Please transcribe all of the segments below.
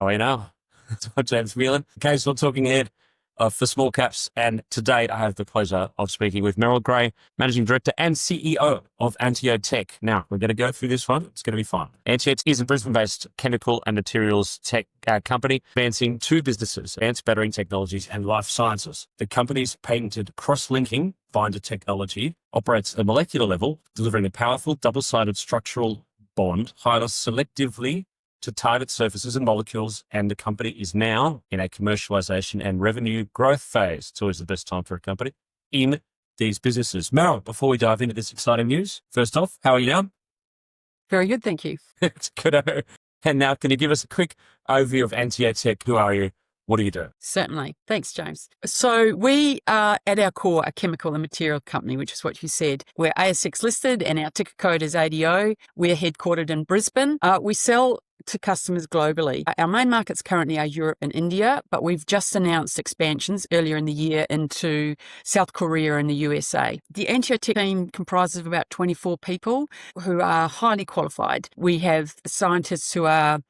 How are you now? I'm James Whelan, occasional talking head for small caps. And today I have the pleasure of speaking with Merrill Gray, Managing Director and CEO of Anteotech. Now, we're going to go through this one. It's going to be fun. Anteotech is a Brisbane-based chemical and materials tech company advancing two businesses, advanced battery technologies and life sciences. The company's patented cross-linking binder technology operates at a molecular level, delivering a powerful double-sided structural bond highly selectively to target surfaces and molecules, and the company is now in a commercialisation and revenue growth phase. It's always the best time for a company in these businesses. Merrill, before we dive into this exciting news, first off, how are you now? Very good, thank you. It's good. And now, can you give us a quick overview of Anteotech? Who are you? What do you do? Certainly. Thanks, James. So we are at our core a chemical and material company, which is what you said. We're ASX listed and our ticker code is ADO. We're headquartered in Brisbane. We sell to customers globally. Our main markets currently are Europe and India, but we've just announced expansions earlier in the year into South Korea and the USA. The Anteotech team comprises of about 24 people who are highly qualified. We have scientists who are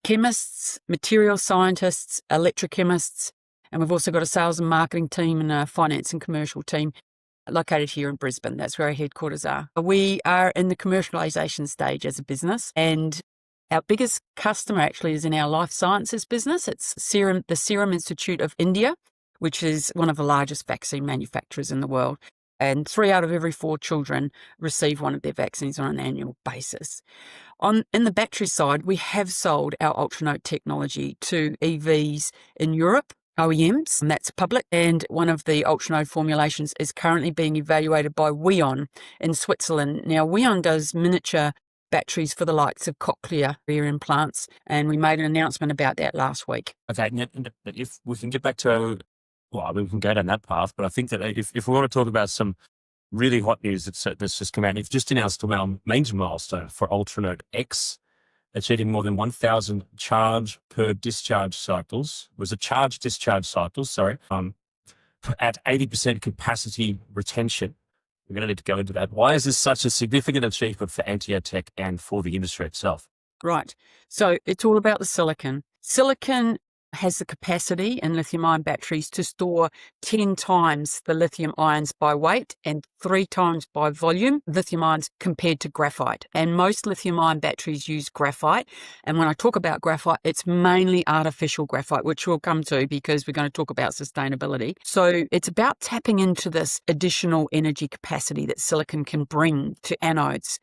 chemists, material scientists, electrochemists, and we've also got a sales and marketing team and a finance and commercial team located here in Brisbane. That's where our headquarters are. We are in the commercialisation stage as a business, and our biggest customer actually is in our life sciences business. It's Serum, the Serum Institute of India, which is one of the largest vaccine manufacturers in the world. And 3 out of every 4 children receive one of their vaccines on an annual basis. In the battery side, we have sold our Ultranode technology to EVs in Europe, OEMs, and that's public. And one of the Ultranode formulations is currently being evaluated by Wyon in Switzerland. Now, Wyon does miniature batteries for the likes of cochlear implants, and we made an announcement about that last week. Okay, if we can get back to, well, we can go down that path, but I think that if we want to talk about some really hot news that's just come out, we've just announced our major milestone for Ultranode X, achieving more than 1,000 charge per discharge cycles. It was a charge discharge cycles, at 80% capacity retention. We're going to need to go into that. Why is this such a significant achievement for Anteotech and for the industry itself? Right. So it's all about the silicon. Silicon has the capacity in lithium-ion batteries to store 10 times the lithium ions by weight and 3 times by volume lithium ions compared to graphite. And most lithium-ion batteries use graphite. And when I talk about graphite, it's mainly artificial graphite, which we'll come to because we're going to talk about sustainability. So it's about tapping into this additional energy capacity that silicon can bring to anodes.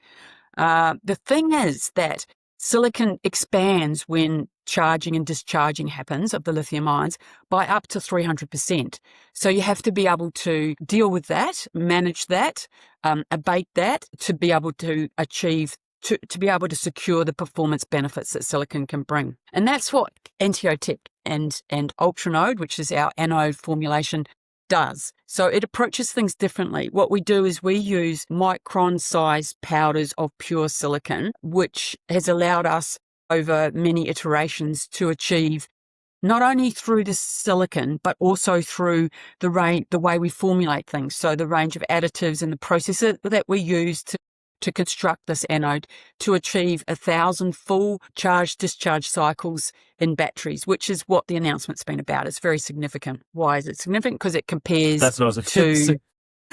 The thing is that silicon expands when charging and discharging happens of the lithium ions by up to 300%. So you have to be able to deal with that, manage that, abate that to be able to achieve, to be able to secure the performance benefits that silicon can bring. And that's what Anteotech and Ultranode, which is our anode formulation, does. So it approaches things differently. What we do is we use micron-sized powders of pure silicon, which has allowed us over many iterations to achieve not only through the silicon, but also through the way we formulate things. So the range of additives and the processes that we use to construct this anode to achieve 1,000 full charge-discharge cycles in batteries, which is what the announcement's been about. It's very significant. Why is it significant? Because it compares to...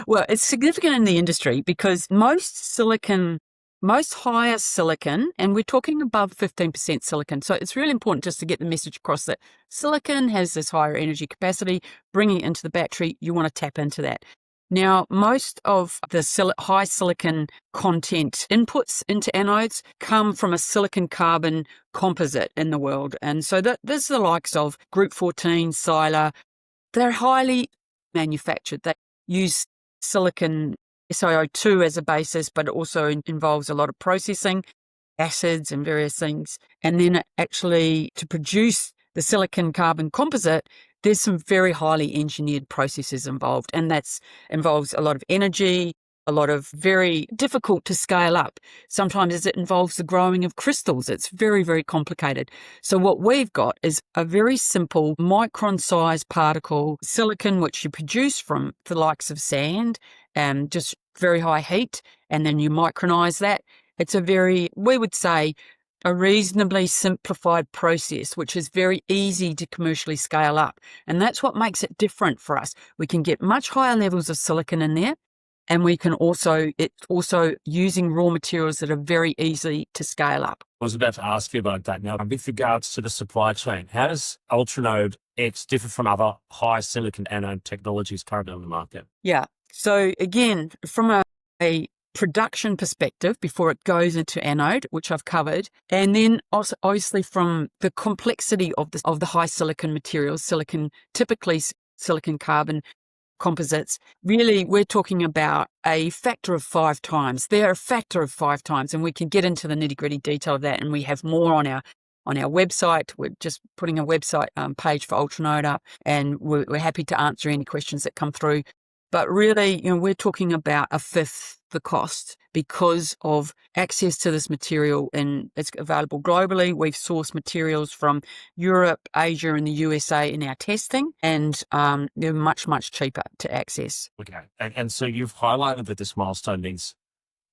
Well, it's significant in the industry because most higher silicon, and we're talking above 15% silicon. So it's really important just to get the message across that silicon has this higher energy capacity. Bringing it into the battery, you want to tap into that. Now, most of the high silicon content inputs into anodes come from a silicon carbon composite in the world. And so there's the likes of Group 14, Sila. They're highly manufactured. They use silicon SiO2 as a basis, but it also involves a lot of processing, acids and various things. And then actually to produce the silicon carbon composite, there's some very highly engineered processes involved, and that involves a lot of energy, a lot of very difficult to scale up. Sometimes it involves the growing of crystals. It's very, very complicated. So what we've got is a very simple micron-sized particle silicon, which you produce from the likes of sand, just very high heat, and then you micronize that. It's a very, we would say, a reasonably simplified process, which is very easy to commercially scale up. And that's what makes it different for us. We can get much higher levels of silicon in there. And we can it's also using raw materials that are very easy to scale up. I was about to ask you about that now. With regards to the supply chain, how does Ultranode X differ from other high silicon anode technologies currently on the market? Yeah. So again, from a production perspective, before it goes into anode, which I've covered, and then also obviously from the complexity of the high silicon materials, typically silicon carbon composites, really we're talking about a factor of 5 times. They're a factor of 5 times, and we can get into the nitty-gritty detail of that, and we have more on our website. We're just putting a website page for Ultranode up, and we're happy to answer any questions that come through. But really, we're talking about a fifth the cost because of access to this material, and it's available globally. We've sourced materials from Europe, Asia, and the USA in our testing, and they're much, much cheaper to access. Okay. And so you've highlighted that this milestone needs,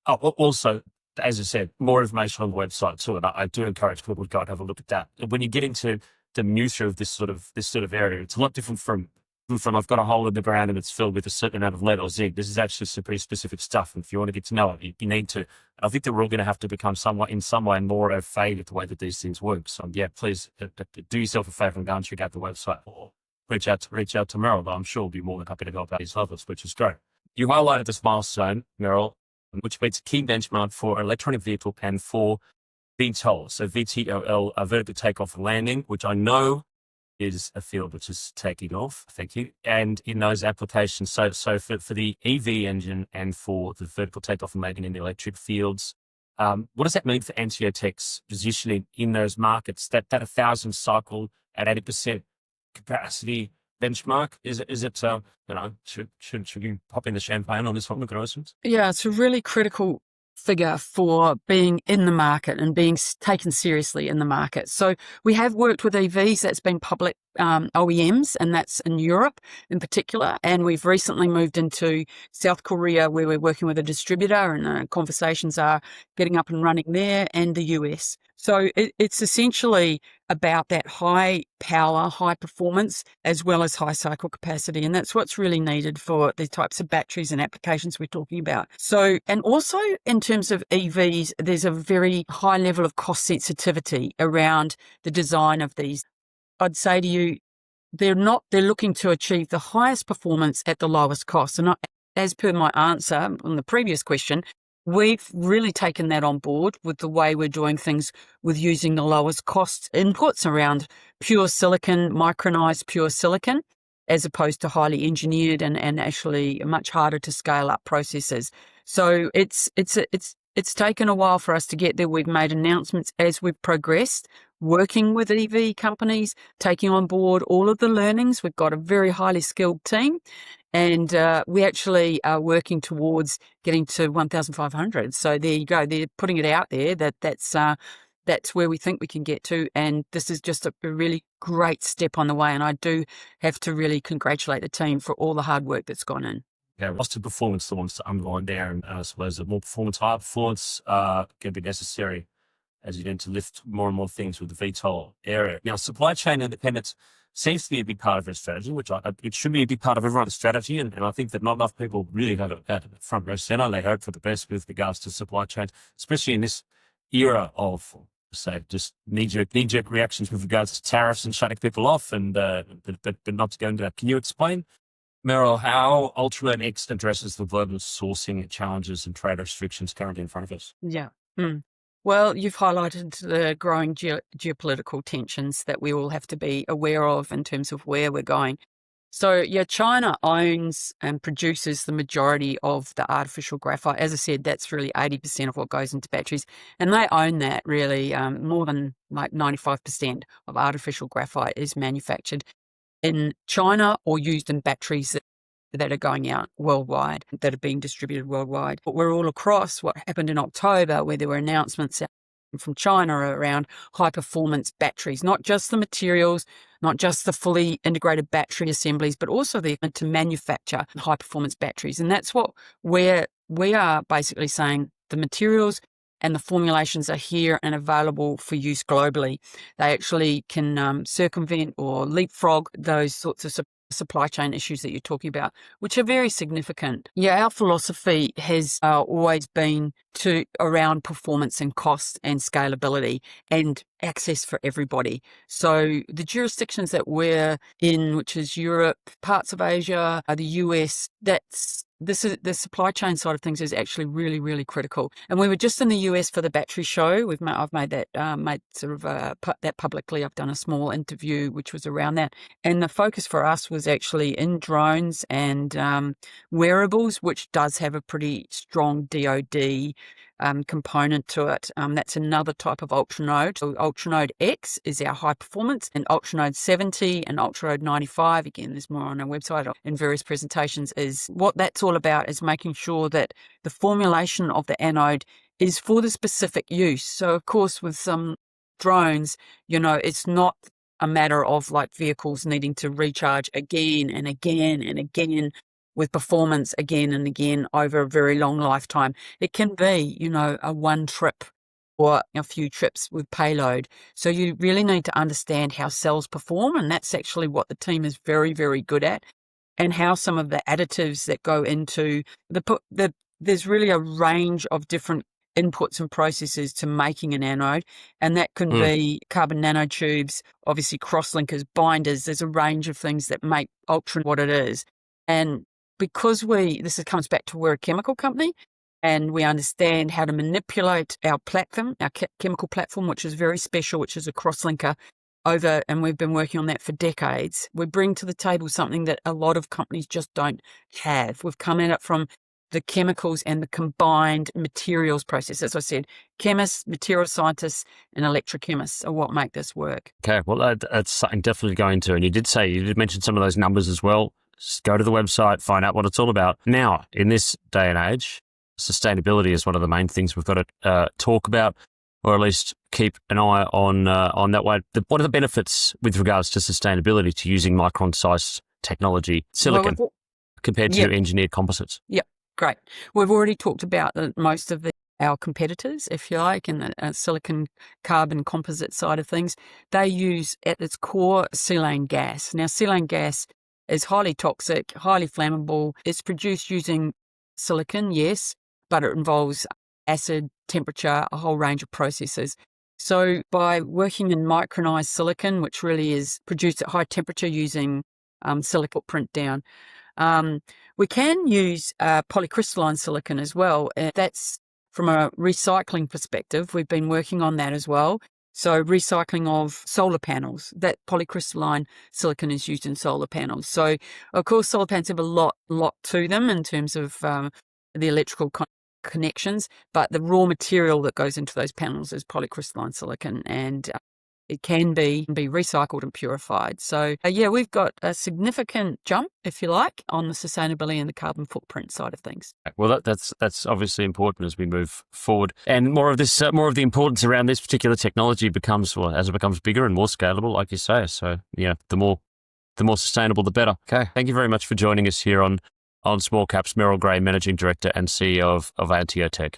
also, as I said, more information on the website too. And I do encourage people to go and have a look at that. When you get into the minutiae of this sort of area, it's a lot different from I've got a hole in the ground and it's filled with a certain amount of lead or zinc. This is actually some pretty specific stuff. And if you want to get to know it, you need to. I think that we're all going to have to become in some way more au fait with the way that these things work. So yeah, please do yourself a favor and go and check out the website, or reach out to Meryl. I'm sure we'll be more than happy to help out these levels, which is great. You highlighted this milestone, Meryl, which meets a key benchmark for electronic vehicle and for VTOL. So VTOL, vertical takeoff and landing, which I know is a field which is taking off. Thank you. And in those applications, so for the EV engine and for the vertical takeoff and landing in the electric fields, what does that mean for Anteotech's positioning in those markets? That 1,000 cycle at 80% capacity benchmark, is it should you pop in the champagne on this one, McGrossons? Yeah, it's a really critical figure for being in the market and being taken seriously in the market. So we have worked with EVs, that's been public OEMs, and that's in Europe in particular. And we've recently moved into South Korea, where we're working with a distributor, and conversations are getting up and running there, and the US. So it's essentially about that high power, high performance, as well as high cycle capacity. And that's what's really needed for the types of batteries and applications we're talking about. So, and also in terms of EVs, there's a very high level of cost sensitivity around the design of these. I'd say to you, they're looking to achieve the highest performance at the lowest cost. And as per my answer on the previous question, we've really taken that on board with the way we're doing things, with using the lowest cost inputs around pure silicon, micronized pure silicon, as opposed to highly engineered and actually much harder to scale up processes. So it's taken a while for us to get there. We've made announcements as we've progressed, working with EV companies, taking on board all of the learnings. We've got a very highly skilled team, and we actually are working towards getting to 1,500. So there you go. They're putting it out there that's where we think we can get to. And this is just a really great step on the way. And I do have to really congratulate the team for all the hard work that's gone in. Yeah, lots of performance that wants to underline there, and I suppose that more performance, higher performance can be necessary as you need to lift more and more things with the VTOL area. Now, supply chain independence seems to be a big part of our strategy, which it should be a big part of everyone's strategy, and I think that not enough people really have it at the front row center. They hope for the best with regards to supply chain, especially in this era of, say, just knee-jerk reactions with regards to tariffs and shutting people off, and but not to go into that. Can you explain, Meryl, how Ultranode X addresses the global sourcing challenges and trade restrictions currently in front of us? Yeah. Well, you've highlighted the growing geopolitical tensions that we all have to be aware of in terms of where we're going. So, yeah, China owns and produces the majority of the artificial graphite. As I said, that's really 80% of what goes into batteries. And they own that really. More than like 95% of artificial graphite is manufactured in China or used in batteries that are going out worldwide, that are being distributed worldwide. But we're all across what happened in October, where there were announcements from China around high performance batteries, not just the materials, not just the fully integrated battery assemblies, but also to manufacture high performance batteries. And that's what we are basically saying. The materials and the formulations are here and available for use globally. They actually can circumvent or leapfrog those sorts of supply chain issues that you're talking about, which are very significant. Yeah, our philosophy has always been around performance and cost and scalability and access for everybody. So the jurisdictions that we're in, which is Europe, parts of Asia, the US, the supply chain side of things is actually really, really critical. And we were just in the US for the battery show. I've made that that publicly. I've done a small interview which was around that, and the focus for us was actually in drones and wearables, which does have a pretty strong DoD component to it. That's another type of Ultranode. So Ultranode X is our high performance, and Ultranode 70 and Ultranode 95, again, there's more on our website in various presentations, is what that's all about, is making sure that the formulation of the anode is for the specific use. So of course, with some drones, it's not a matter of like vehicles needing to recharge again and again and again with performance again and again over a very long lifetime. It can be, a one trip or a few trips with payload. So you really need to understand how cells perform, and that's actually what the team is very, very good at, and how some of the additives that go into there's really a range of different inputs and processes to making an anode, and that can be carbon nanotubes, obviously crosslinkers, binders. There's a range of things that make Ultranode what it is. And because this comes back to we're a chemical company, and we understand how to manipulate our platform, our chemical platform, which is very special, which is a crosslinker and we've been working on that for decades. We bring to the table something that a lot of companies just don't have. We've come at it from the chemicals and the combined materials process. As I said, chemists, material scientists, and electrochemists are what make this work. Okay, well, that's something definitely going to. And you did mention some of those numbers as well. Just go to the website, find out what it's all about. Now, in this day and age, sustainability is one of the main things we've got to talk about, or at least keep an eye on that way. What are the benefits with regards to sustainability to using micron-sized technology, silicon, compared to engineered composites? Yep, great. We've already talked about most of our competitors, if you like, in the silicon carbon composite side of things. They use at its core silane gas. Now, silane gas is highly toxic, highly flammable. It's produced using silicon, yes, but it involves acid, temperature, a whole range of processes. So by working in micronised silicon, which really is produced at high temperature using silicon footprint down, we can use polycrystalline silicon as well. That's from a recycling perspective. We've been working on that as well. So recycling of solar panels, that polycrystalline silicon is used in solar panels. So of course, solar panels have a lot to them in terms of the electrical connections, but the raw material that goes into those panels is polycrystalline silicon, and it can be recycled and purified. So we've got a significant jump, if you like, on the sustainability and the carbon footprint side of things. Well, that's obviously important as we move forward, and more of the importance around this particular technology becomes, as it becomes bigger and more scalable, like you say. So the more sustainable, the better. Okay, thank you very much for joining us here on Small Caps. Meryl Gray, Managing Director and CEO of Anteotech.